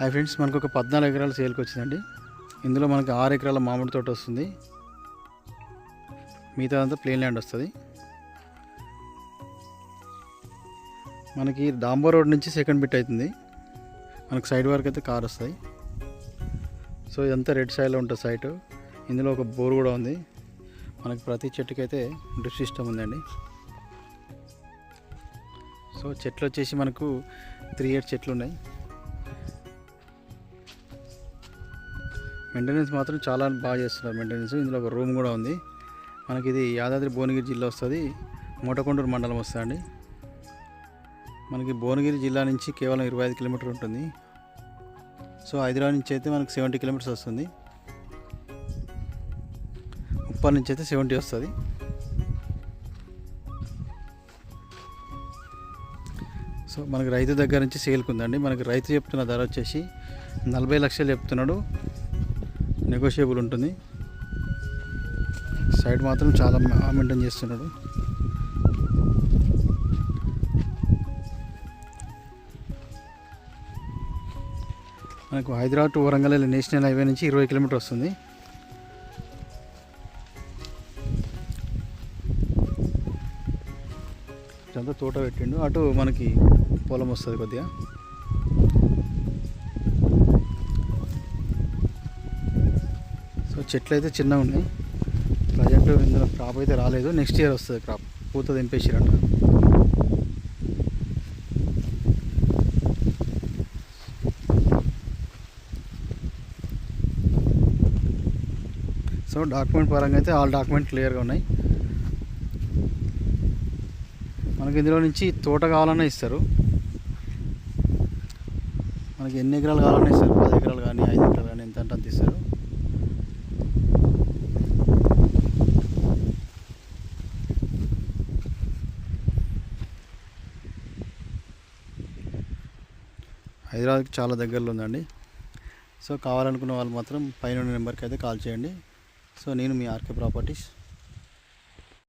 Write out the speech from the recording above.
Hi friends, మనకు ఒక 14 ఎకరాల సేల్కి వచ్చిందండి. ఇందులో మనకు 6 ఎకరాల మామిడి తోట వస్తుంది, మిగతా అంతా ప్లేన్ ల్యాండ్ వస్తుంది. మనకి డాంబర్ రోడ్ నుంచి సెకండ్ బిట్ అవుతుంది. మనకు సైడ్ వరకు అయితే కార్ వస్తుంది. సో ఇదంతా రెడ్ సైడ్లో ఉంటుంది సైట్. ఇందులో ఒక బోర్ కూడా ఉంది. మనకి ప్రతి చెట్టుకి అయితే డ్రిప్ సిస్టమ్ ఉందండి. సో చెట్లు వచ్చేసి మనకు 3 years చెట్లు ఉన్నాయి. మెయింటెనెన్స్ మాత్రం చాలా బాగా చేస్తున్నారు మెయింటెనెన్స్. ఇందులో ఒక రూమ్ కూడా ఉంది. మనకి ఇది యాదాద్రి భువనగిరి జిల్లా వస్తుంది, మోటకొండూరు మండలం వస్తుందండి. మనకి భువనగిరి జిల్లా నుంచి కేవలం 25 కిలోమీటర్లు ఉంటుంది. సో హైదరాబాద్ నుంచి అయితే మనకి 70 కిలోమీటర్స్ వస్తుంది. ఉప్పల్ నుంచి అయితే 70 వస్తుంది. సో మనకి రైతు దగ్గర నుంచి సేల్కి ఉందండి. మనకి రైతు చెప్తున్న ధర వచ్చేసి 40 లక్షలు చెప్తున్నాడు, నెగోషియబుల్ ఉంటుంది. సైడ్ మాత్రం చాలా మెయింటైన్ చేస్తున్నాడు. మనకు Hyderabad to Warangal national highway నుంచి 20 కిలోమీటర్ వస్తుంది. ఇదంతా తోట పెట్టిండు, అటు మనకి పొలం వస్తుంది కొద్దిగా. సో చెట్లు అయితే చిన్నగా ఉన్నాయి. ప్రజెంట్ ఇందులో క్రాప్ అయితే రాలేదు, నెక్స్ట్ ఇయర్ వస్తుంది క్రాప్. పూత దింపేసిరంట. సో డాక్యుమెంట్ పరంగా అయితే ఆల్ డాక్యుమెంట్ క్లియర్గా ఉన్నాయి. మనకి ఇందులో నుంచి తోట కావాలన్నా ఇస్తారు. మనకి ఎన్ని ఎకరాలు కావాలన్నా ఇస్తారు, 10 ఎకరాలు కానీ 5 ఎకరాలు కానీ ఎంత అంటే అంత ఇస్తారు. హైదరాబాద్కి చాలా దగ్గరలో ఉందండి. సో కావాలనుకున్న వాళ్ళు మాత్రం పైన నెంబర్కి అయితే కాల్ చేయండి. సో నేను మీ ఆర్కే ప్రాపర్టీస్.